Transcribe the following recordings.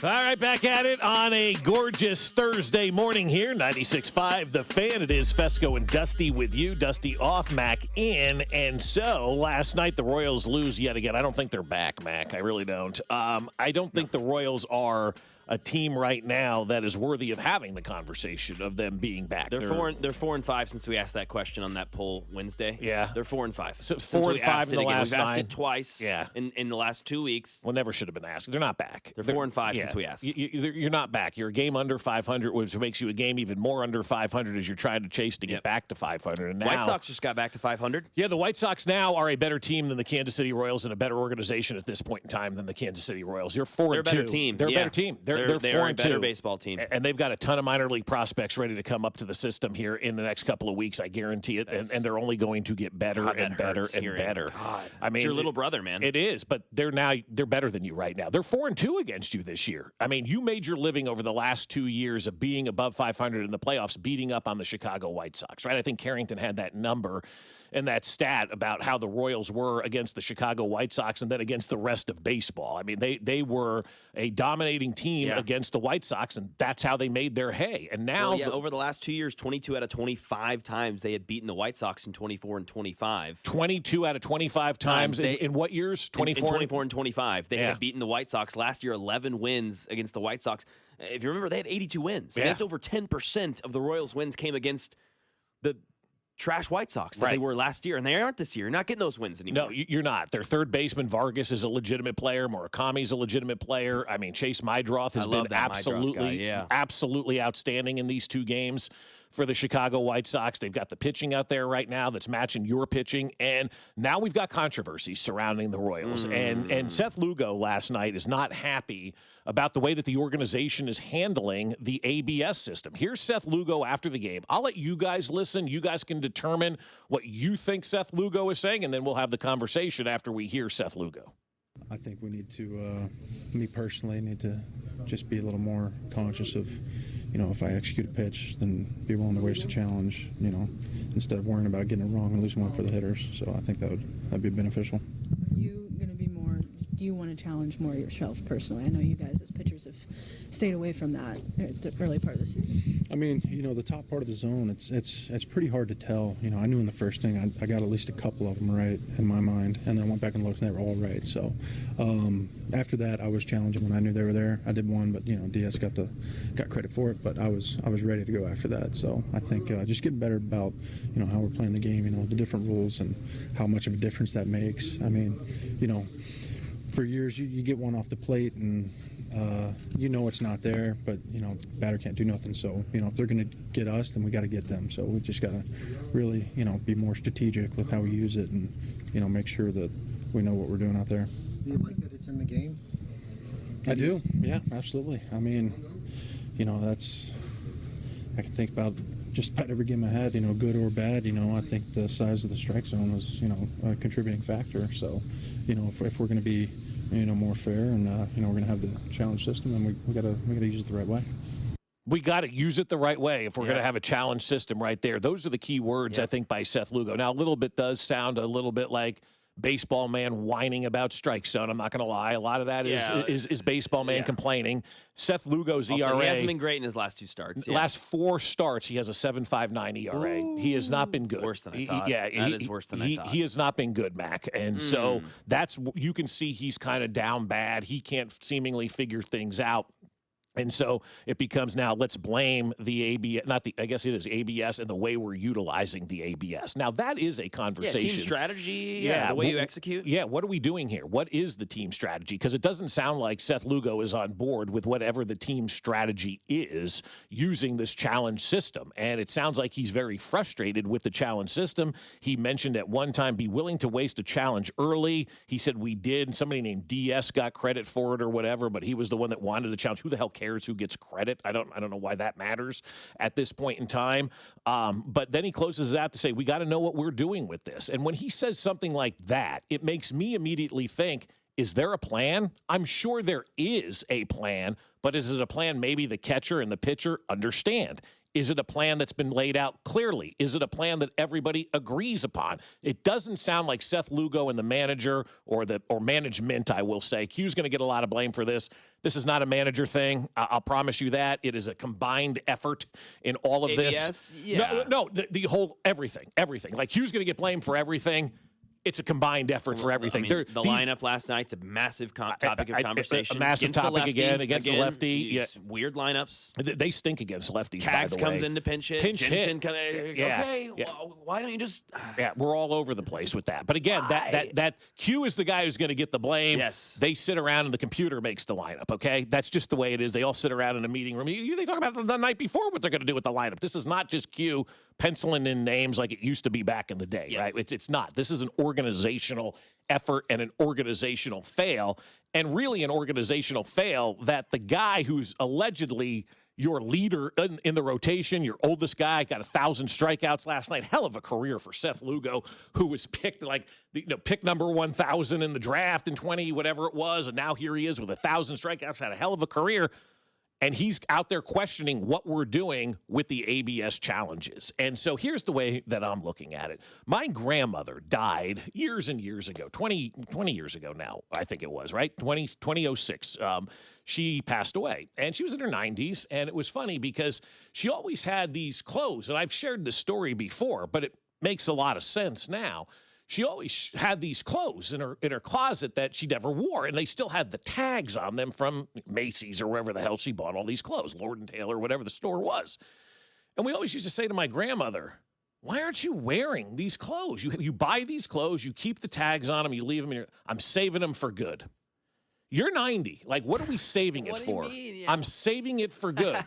All right, back at it on a gorgeous Thursday morning here, 96.5 The Fan. It is Fescoe and Dusty with you. Dusty off, Mac in. And so last night the Royals lose yet again. I don't think they're back, Mac. I really don't. I don't think the Royals are a team right now that is worthy of having the conversation of them being back. They're 4-5 since we asked that question on that poll Wednesday. Yeah. They're 4-5. So 4-5 in the last We've asked 9. it twice in the last 2 weeks. Well, never should have been asked. They're not back. They're 4-5 since we asked. You're not back. You're a game under 500, which makes you a game even more under 500 as you're trying to chase to get back to 500. And now, White Sox just got back to 500. Yeah, the White Sox now are a better team than the Kansas City Royals and a better organization at this point in time than the Kansas City Royals. You're 4-2. They're a better team. They're a better team. They're 4-2. Baseball team, and they've got a ton of minor league prospects ready to come up to the system here in the next couple of weeks. I guarantee it, and they're only going to get better and better and better. God. I mean, it's your little brother, man. It is, but they're better than you right now. They're 4-2 against you this year. I mean, you made your living over the last 2 years of being above 500 in the playoffs, beating up on the Chicago White Sox, right? I think Carrington had that number and that stat about how the Royals were against the Chicago White Sox and then against the rest of baseball. I mean, they were a dominating team against the White Sox, and that's how they made their hay. And now, over the last 2 years, 22 out of 25 times they had beaten the White Sox in 24 and 25. 22 out of 25 times. In what years? 24? In 24 and 25. They had beaten the White Sox. Last year, 11 wins against the White Sox. If you remember, they had 82 wins. Yeah. That's over 10% of the Royals' wins came against the trash White Sox that they were last year, and they aren't this year. You're not getting those wins anymore. No, you're not. Their third baseman, Vargas, is a legitimate player. Murakami's a legitimate player. I mean, Chase Maedroth has been absolutely outstanding in these 2 games for the Chicago White Sox. They've got the pitching out there right now that's matching your pitching, and now we've got controversy surrounding the Royals. And Seth Lugo last night is not happy about the way that the organization is handling the ABS system. Here's Seth Lugo after the game. I'll let you guys listen. You guys can determine what you think Seth Lugo is saying, and then we'll have the conversation after we hear Seth Lugo. I think we need to, me personally, need to just be a little more conscious of, if I execute a pitch, then be willing to waste a challenge, instead of worrying about getting it wrong and losing one for the hitters. So I think that'd be beneficial. Are you going to be more, do you want to challenge more yourself personally? I know you guys as pitchers have stayed away from that. It's the early part of the season. I mean, the top part of the zone, it's pretty hard to tell. I knew in the first thing I got at least a couple of them right in my mind, and then I went back and looked and they were all right. So after that, I was challenging when I knew they were there. I did one, but Diaz got credit for it, but I was ready to go after that. So I think just getting better about how we're playing the game, the different rules and how much of a difference that makes. I mean, for years you get one off the plate and it's not there, but batter can't do nothing. So if they're going to get us, then we got to get them. So we just got to really be more strategic with how we use it and make sure that we know what we're doing out there. Do you like that it's in the game? I do. Yeah, absolutely. I mean, that's, I can think about just about every game I had, good or bad. I think the size of the strike zone was, a contributing factor. So, if we're going to be, more fair and, we're going to have the challenge system, then we got to use it the right way. We got to use it the right way if we're going to have a challenge system right there. Those are the key words, I think, by Seth Lugo. Now, a little bit does sound a little bit like baseball man whining about strike zone. I'm not going to lie. A lot of that is baseball man complaining. Seth Lugo's also, ERA. He hasn't been great in his last 2 starts. Last 4 starts, he has a 7.59 ERA. Ooh, he has not been good. Worse than I thought. That is worse than I thought. He has not been good, Mac. And so you can see he's kind of down bad. He can't seemingly figure things out. And so it becomes now, let's blame the ABS, I guess it is ABS and the way we're utilizing the ABS. Now, that is a conversation. Yeah, team strategy, the way you execute. Yeah, what are we doing here? What is the team strategy? Because it doesn't sound like Seth Lugo is on board with whatever the team strategy is using this challenge system. And it sounds like he's very frustrated with the challenge system. He mentioned at one time, be willing to waste a challenge early. He said we did. Somebody named DS got credit for it or whatever, but he was the one that wanted the challenge. Who the hell cares who gets credit? I don't know why that matters at this point in time. But then he closes it out to say, we got to know what we're doing with this. And when he says something like that, it makes me immediately think, is there a plan? I'm sure there is a plan, but is it a plan maybe the catcher and the pitcher understand? Is it a plan that's been laid out clearly? Is it a plan that everybody agrees upon? It doesn't sound like Seth Lugo and the manager or management, I will say. Q's going to get a lot of blame for this. This is not a manager thing. I'll promise you that. It is a combined effort in all of this. Yeah. No, the whole everything. Like Q's going to get blamed for everything. It's a combined effort for everything. I mean, the lineup last night's a massive topic of conversation. A massive against topic against the lefty. Yeah. Weird lineups. They stink against lefties, by Cags the comes way. in to pinch hit. Pinch Jensen hit. Okay, why don't you just... Yeah, we're all over the place with that. But again, that Q is the guy who's going to get the blame. Yes. They sit around and the computer makes the lineup, okay? That's just the way it is. They all sit around in a meeting room. They talk about the night before what they're going to do with the lineup. This is not just Q penciling in names like it used to be back in the day, right? It's not. This is an organizational effort and an organizational fail, and really an organizational fail that the guy who's allegedly your leader in the rotation, your oldest guy, got 1,000 strikeouts last night. Hell of a career for Seth Lugo, who was picked pick number 1,000 in the draft in 20, whatever it was, and now here he is with 1,000 strikeouts, had a hell of a career. And he's out there questioning what we're doing with the ABS challenges. And so here's the way that I'm looking at it. My grandmother died years and years ago, 20 years ago now, I think it was, right? 2006. She passed away, and she was in her 90s. And it was funny because she always had these clothes. And I've shared this story before, but it makes a lot of sense now. She always had these clothes in her closet that she never wore, and they still had the tags on them from Macy's or wherever the hell she bought all these clothes, Lord & Taylor, whatever the store was. And we always used to say to my grandmother, why aren't you wearing these clothes? You buy these clothes, you keep the tags on them, you leave them I'm saving them for good. You're 90. Like, what are we saving it for? What do you mean? Yeah. I'm saving it for good.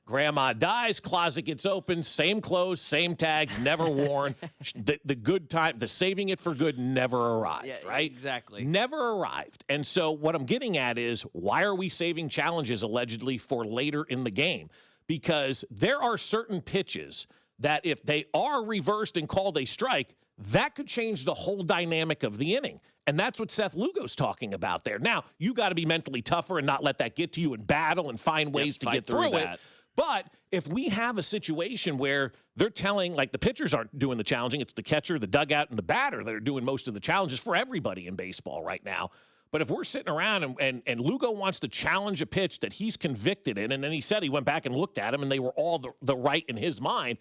Grandma dies, closet gets open, same clothes, same tags, never worn. The good time, the saving it for good never arrived, right? Exactly. Never arrived. And so what I'm getting at is, why are we saving challenges allegedly for later in the game? Because there are certain pitches that if they are reversed and called a strike, that could change the whole dynamic of the inning. And that's what Seth Lugo's talking about there. Now, you got to be mentally tougher and not let that get to you and battle and find ways to get through it. But if we have a situation where they're telling, like the pitchers aren't doing the challenging, it's the catcher, the dugout, and the batter that are doing most of the challenges for everybody in baseball right now. But if we're sitting around and Lugo wants to challenge a pitch that he's convicted in, and then he said he went back and looked at them and they were all the right in his mind,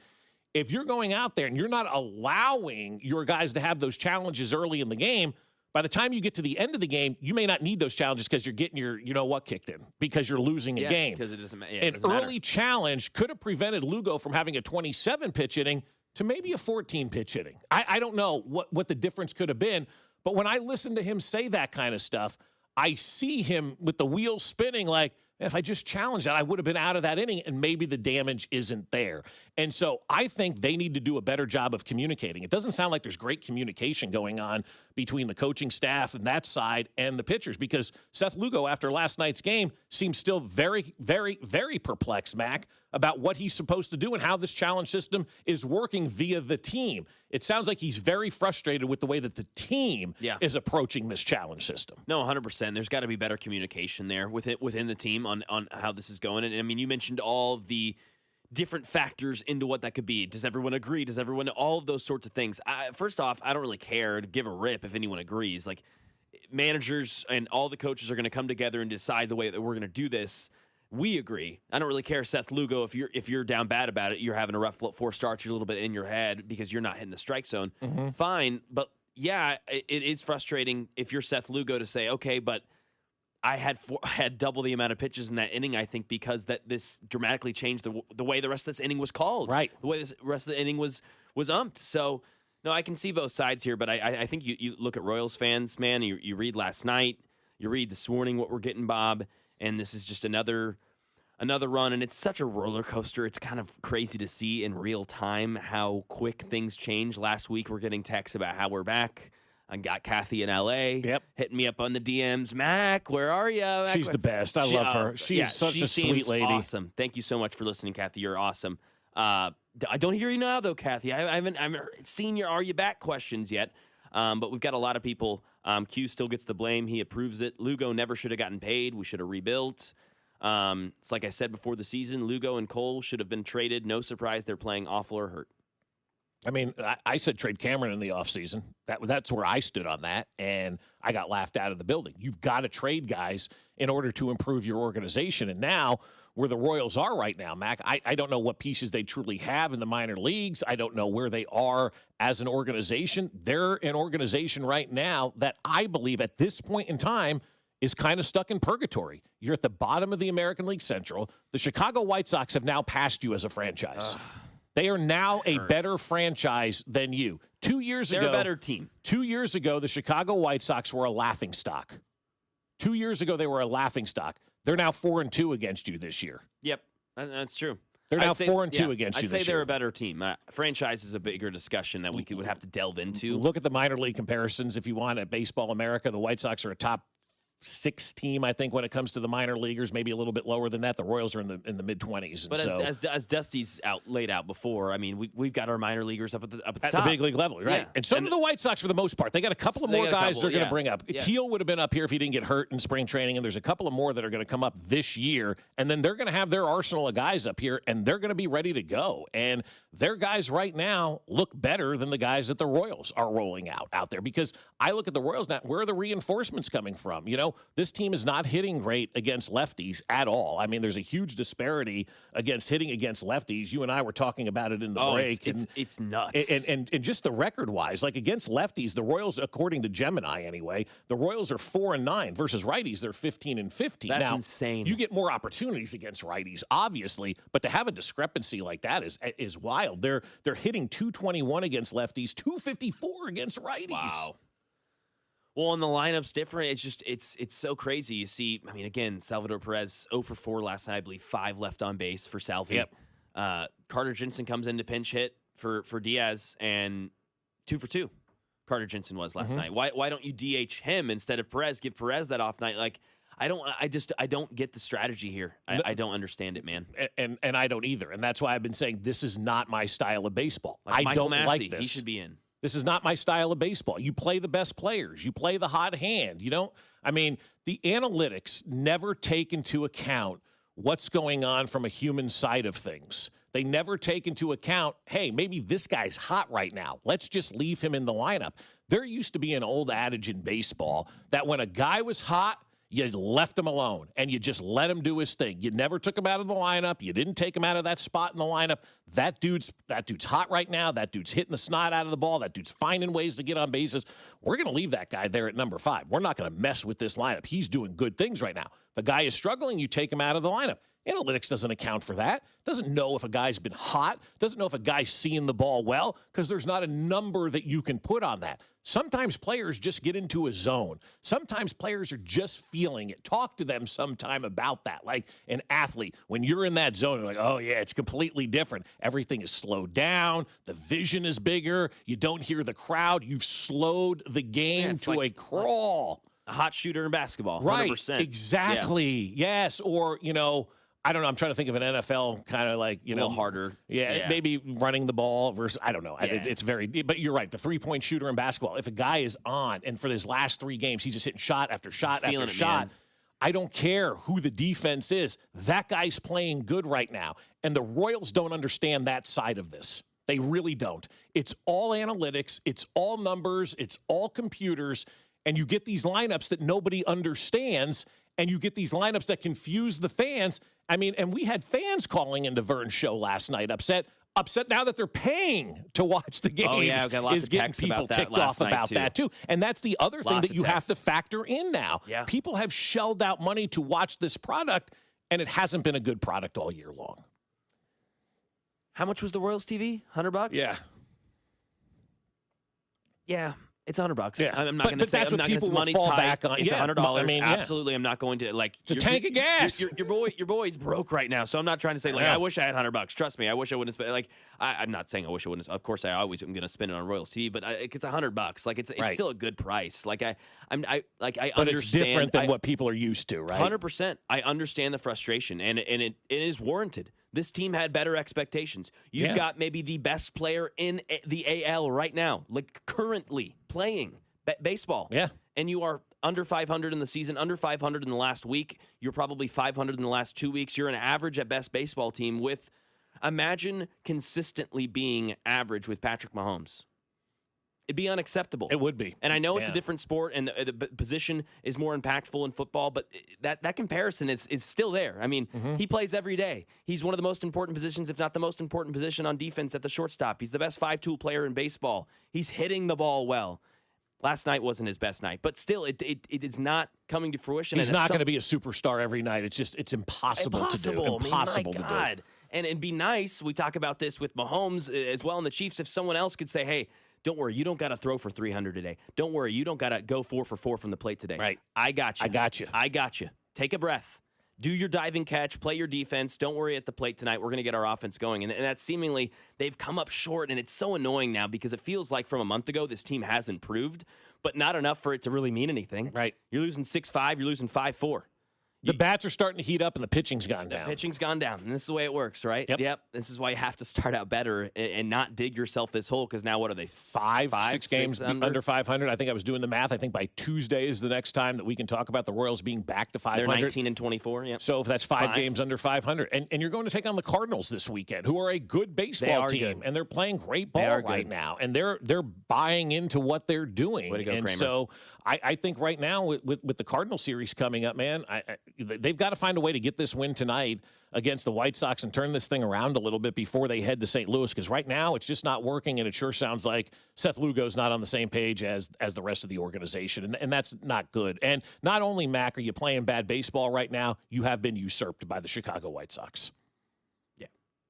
if you're going out there and you're not allowing your guys to have those challenges early in the game, by the time you get to the end of the game, you may not need those challenges because you're getting your you-know-what kicked in because you're losing a game. Because it doesn't matter. An early challenge could have prevented Lugo from having a 27-pitch inning to maybe a 14-pitch inning. I don't know what the difference could have been, but when I listen to him say that kind of stuff, I see him with the wheels spinning like, if I just challenged that, I would have been out of that inning, and maybe the damage isn't there. And so I think they need to do a better job of communicating. It doesn't sound like there's great communication going on between the coaching staff and that side and the pitchers, because Seth Lugo, after last night's game, seems still very, very, very perplexed, Mac, about what he's supposed to do and how this challenge system is working via the team. It sounds like he's very frustrated with the way that the team is approaching this challenge system. No, 100%. There's got to be better communication there within the team on how this is going. And I mean, you mentioned all of the different factors into what that could be. Does everyone agree? Does everyone, all of those sorts of things. First off, I don't really care to give a rip if anyone agrees. Like, managers and all the coaches are going to come together and decide the way that we're going to do this. We agree. I don't really care, Seth Lugo, if you're down bad about it, you're having a rough 4 starts, you're a little bit in your head because you're not hitting the strike zone. Mm-hmm. Fine, but yeah, it is frustrating if you're Seth Lugo to say, okay, but I had double the amount of pitches in that inning, I think, because this dramatically changed the way the rest of this inning was called. Right. The way the rest of the inning was umped. So, no, I can see both sides here, but I think you look at Royals fans, man, you read last night, you read this morning what we're getting, Bob, and this is just another run, and it's such a roller coaster. It's kind of crazy to see in real time how quick things change. Last week, we're getting texts about how we're back. I got Kathy in L.A. Hitting me up on the DMs. Mac, where are you? She's the best. I love her. She's such a sweet lady. Awesome. Thank you so much for listening, Kathy. You're awesome. I don't hear you now, though, Kathy. I haven't seen your "Are you back?" questions yet. But we've got a lot of people. Q still gets the blame. He approves it. Lugo never should have gotten paid. We should have rebuilt. It's like I said before the season, Lugo and Cole should have been traded. No surprise they're playing awful or hurt. I mean, I said trade Cameron in the offseason. That's where I stood on that, and I got laughed out of the building. You've got to trade guys in order to improve your organization. And now, where the Royals are right now, Mac, I don't know what pieces they truly have in the minor leagues. I don't know where they are as an organization. They're an organization right now that I believe at this point in time is kind of stuck in purgatory. You're at the bottom of the American League Central. The Chicago White Sox have now passed you as a franchise. They are now a better franchise than you. 2 years ago, they're a better team. 2 years ago, the Chicago White Sox were a laughingstock. 2 years ago, they were a laughingstock. They're now 4-2 against you this year. Yep, that's true. They're now 4-2 against you I'd say this they're year. a better team. Franchise is a bigger discussion that we would have to delve into. Look at the minor league comparisons if you want at Baseball America. The White Sox are a top 6 team, I think, when it comes to the minor leaguers, maybe a little bit lower than that. The Royals are in the mid-20s. But as Dusty's laid out before, I mean, we've got our minor leaguers up at the top. The big league level, right? Yeah. And so do the White Sox for the most part. They got a couple of more guys they're going to bring up. Yes. Teal would have been up here if he didn't get hurt in spring training, and there's a couple of more that are going to come up this year, and then they're going to have their arsenal of guys up here, and they're going to be ready to go. And their guys right now look better than the guys that the Royals are rolling out there, because I look at the Royals now, where are the reinforcements coming from? You know, this team is not hitting great against lefties at all. I mean, there's a huge disparity against hitting against lefties. You and I were talking about it in the break. It's nuts. And just the record-wise, like against lefties, the Royals, according to Gemini anyway, the Royals are 4-9 versus righties. They're 15-15. That's now, insane. You get more opportunities against righties, obviously, but to have a discrepancy like that is wild. They're hitting 221 against lefties, 254 against righties. Wow. Well, and the lineup's different. It's just it's so crazy. You see, I mean, again, Salvador Perez 0 for 4 last night. I believe 5 left on base for Salvi. Yep. Carter Jensen comes in to pinch hit for Diaz, and 2 for 2. Carter Jensen was last night. Why don't you DH him instead of Perez? Give Perez that off night. Like, I don't get the strategy here. I don't understand it, man. And I don't either. And that's why I've been saying this is not my style of baseball. Like I Michael don't Massey, like this. He should be in. This is not my style of baseball. You play the best players. You play the hot hand. You don't, I mean, the analytics never take into account what's going on from a human side of things. They never take into account, hey, maybe this guy's hot right now. Let's just leave him in the lineup. There used to be an old adage in baseball that when a guy was hot, you left him alone, and you just let him do his thing. You never took him out of the lineup. You didn't take him out of that spot in the lineup. That dude's hot right now. That dude's hitting the snot out of the ball. That dude's finding ways to get on bases. We're going to leave that guy there at number 5. We're not going to mess with this lineup. He's doing good things right now. If a guy is struggling, you take him out of the lineup. Analytics doesn't account for that. Doesn't know if a guy's been hot. Doesn't know if a guy's seeing the ball well, because there's not a number that you can put on that. Sometimes players just get into a zone. Sometimes players are just feeling it. Talk to them sometime about that. Like an athlete, when you're in that zone, you're like, oh, yeah, it's completely different. Everything is slowed down. The vision is bigger. You don't hear the crowd. You've slowed the game to a crawl. A hot shooter in basketball, 100%. Right, exactly. Yeah. Yes, or, you know, I don't know. I'm trying to think of an NFL kind of like, you know, a little harder. Yeah, maybe running the ball versus, I don't know. Yeah. It's very, but you're right. The 3-point shooter in basketball, if a guy is on and for his last 3 games, he's just hitting shot after shot after shot. I don't care who the defense is. That guy's playing good right now. And the Royals don't understand that side of this. They really don't. It's all analytics. It's all numbers. It's all computers. And you get these lineups that nobody understands. And you get these lineups that confuse the fans. I mean, and we had fans calling into Vern's show last night, upset now that they're paying to watch the games. Oh, yeah, I've got lots of texts about that ticked off about that too. And that's the other thing that you have to factor in now. Yeah. People have shelled out money to watch this product, and it hasn't been a good product all year long. How much was the Royals TV? $100? Yeah. Yeah. It's $100. Yeah. I'm not going to say that's what people will money's fall tight. back on. It's Yeah, $100. I mean, yeah. Absolutely, I'm not going to like. It's a tank of gas. Your boy's broke right now, so I'm not trying to say like I wish I had $100. Trust me, I wish I wouldn't spend. Like I'm not saying I wish I wouldn't. Of course, I always am going to spend it on Royals TV, but it's $100. Like it's Right. still a good price. Like I But understand. it's different than what people are used to, right? 100%. I understand the frustration, and it is warranted. This team had better expectations. You've got maybe the best player in the AL right now, like currently playing baseball. Yeah. And you are under 500 in the season, under 500 in the last week. You're probably 500 in the last 2 weeks. You're an average at best baseball team with, imagine consistently being average with Patrick Mahomes. It'd be unacceptable. It would be. And I know it's a different sport and the position is more impactful in football, but that comparison is still there. I mean, he plays every day. He's one of the most important positions, if not the most important position on defense at the shortstop. He's the best 5-tool player in baseball. He's hitting the ball well. Last night wasn't his best night, but still, it is not coming to fruition. He's not going to be a superstar every night. It's impossible to do. Impossible to do. And it'd be nice. We talk about this with Mahomes as well and the Chiefs. If someone else could say, hey, don't worry, you don't got to throw for 300 today. Don't worry, you don't got to go 4 for 4 from the plate today. Right. I got you. I got you. Take a breath. Do your diving catch. Play your defense. Don't worry at the plate tonight. We're going to get our offense going. And that's seemingly, they've come up short, and it's so annoying now because it feels like from a month ago this team has improved, but not enough for it to really mean anything. Right. You're losing 6-5. You're losing 5-4. The bats are starting to heat up, and the pitching's gone down. Pitching's gone down, and this is the way it works, right? Yep. This is why you have to start out better and not dig yourself this hole, because now what are they, six games under 500? I think I was doing the math. I think by Tuesday is the next time that we can talk about the Royals being back to 500. They're 19-24, yep. So if that's five games under 500. And you're going to take on the Cardinals this weekend, who are a good baseball team, and they're playing great ball right now. And they're buying into what they're doing. Way to go, and Kramer. so I think right now with the Cardinal series coming up, man, they've got to find a way to get this win tonight against the White Sox and turn this thing around a little bit before they head to St. Louis, because right now it's just not working, and it sure sounds like Seth Lugo's not on the same page as the rest of the organization, and that's not good. And not only, Mac, are you playing bad baseball right now, you have been usurped by the Chicago White Sox.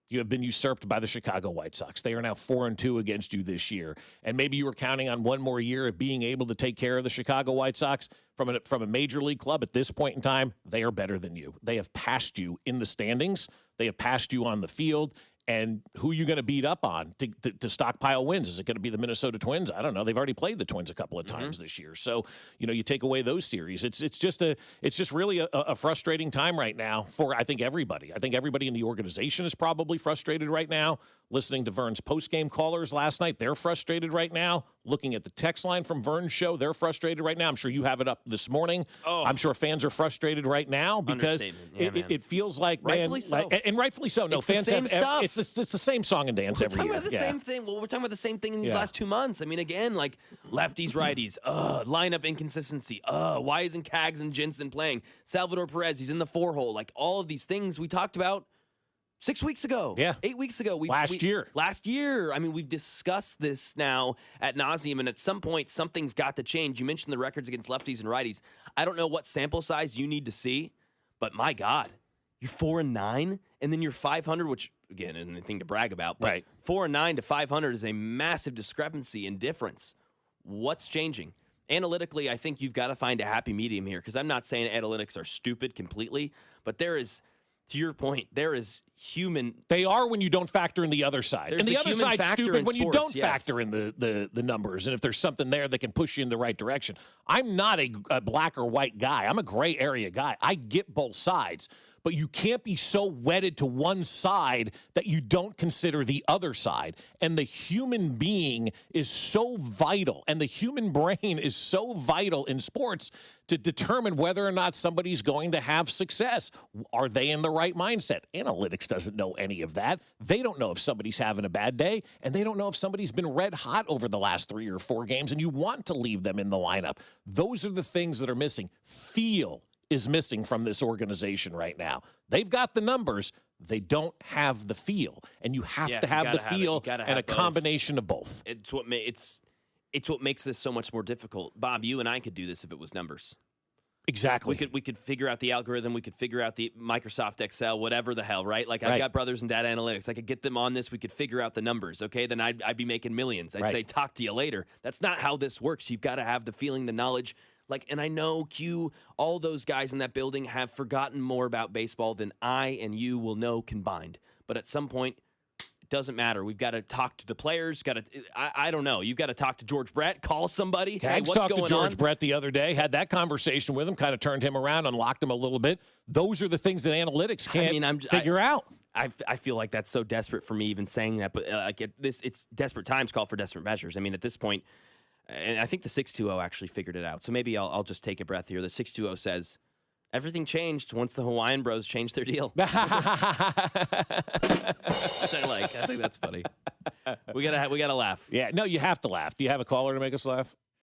You have been usurped by the Chicago White Sox. They are now 4-2 against you this year. And maybe you were counting on one more year of being able to take care of the Chicago White Sox from a major league club. At this point in time, they are better than you. They have passed you in the standings. They have passed you on the field. And who are you going to beat up on to stockpile wins? Is it going to be the Minnesota Twins? I don't know. They've already played the Twins a couple of times this year. So, you take away those series. It's just really a frustrating time right now for, I think, everybody. I think everybody in the organization is probably frustrated right now. Listening to Vern's post-game callers last night, they're frustrated right now. Looking at the text line from Vern's show, they're frustrated right now. I'm sure you have it up this morning. Oh. I'm sure fans are frustrated right now because it feels like, rightfully so. And rightfully so. No, it's fans the same have stuff. It's the same song and dance every year. We're talking about the same thing. Well, we're talking about the same thing in these last 2 months. I mean, again, like lefties, righties, lineup inconsistency. Why isn't Cags and Jensen playing? Salvador Perez, he's in the 4-hole. Like all of these things we talked about 6 weeks ago. 8 weeks ago. Last year. I mean, we've discussed this now ad nauseum, and at some point, something's got to change. You mentioned the records against lefties and righties. I don't know what sample size you need to see, but my God, you're 4-9, and then you're 500, which, again, isn't anything to brag about, but 4-9 to 500 is a massive discrepancy in difference. What's changing? Analytically, I think you've got to find a happy medium here, because I'm not saying analytics are stupid completely, but there is, to your point, there is human. They are when you don't factor in the other side. There's and the other side's stupid when you don't yes. factor in the numbers. And if there's something there that can push you in the right direction. I'm not a black or white guy. I'm a gray area guy. I get both sides. But you can't be so wedded to one side that you don't consider the other side. And the human being is so vital, and the human brain is so vital in sports to determine whether or not somebody's going to have success. Are they in the right mindset? Analytics doesn't know any of that. They don't know if somebody's having a bad day, and they don't know if somebody's been red hot over the last 3 or 4 games, and you want to leave them in the lineup. Those are the things that are missing. Feel is missing from this organization right now. They've got the numbers. They don't have the feel. And you have to have the feel and a combination of both. It's what makes this so much more difficult. Bob, you and I could do this if it was numbers. Exactly. We could figure out the algorithm. We could figure out the Microsoft Excel, whatever the hell, right? Like I've got brothers in data analytics. I could get them on this. We could figure out the numbers, okay? Then I'd be making millions. I'd say, talk to you later. That's not how this works. You've got to have the feeling, the knowledge. And I know, Q, all those guys in that building have forgotten more about baseball than I and you will know combined. But at some point, it doesn't matter. We've got to talk to the players. I don't know. You've got to talk to George Brett, call somebody. Hey, what's going on? Talked to George Brett the other day, had that conversation with him, kind of turned him around, unlocked him a little bit. Those are the things that analytics can't figure out. I feel like that's so desperate for me even saying that, but it's desperate times call for desperate measures. I mean, at this point, And I think the 620 actually figured it out. So maybe I'll just take a breath here. The 620 says, everything changed once the Hawaiian Bros changed their deal. Which I like. I think that's funny. We gotta laugh. Yeah, no, you have to laugh. Do you have a caller to make us laugh?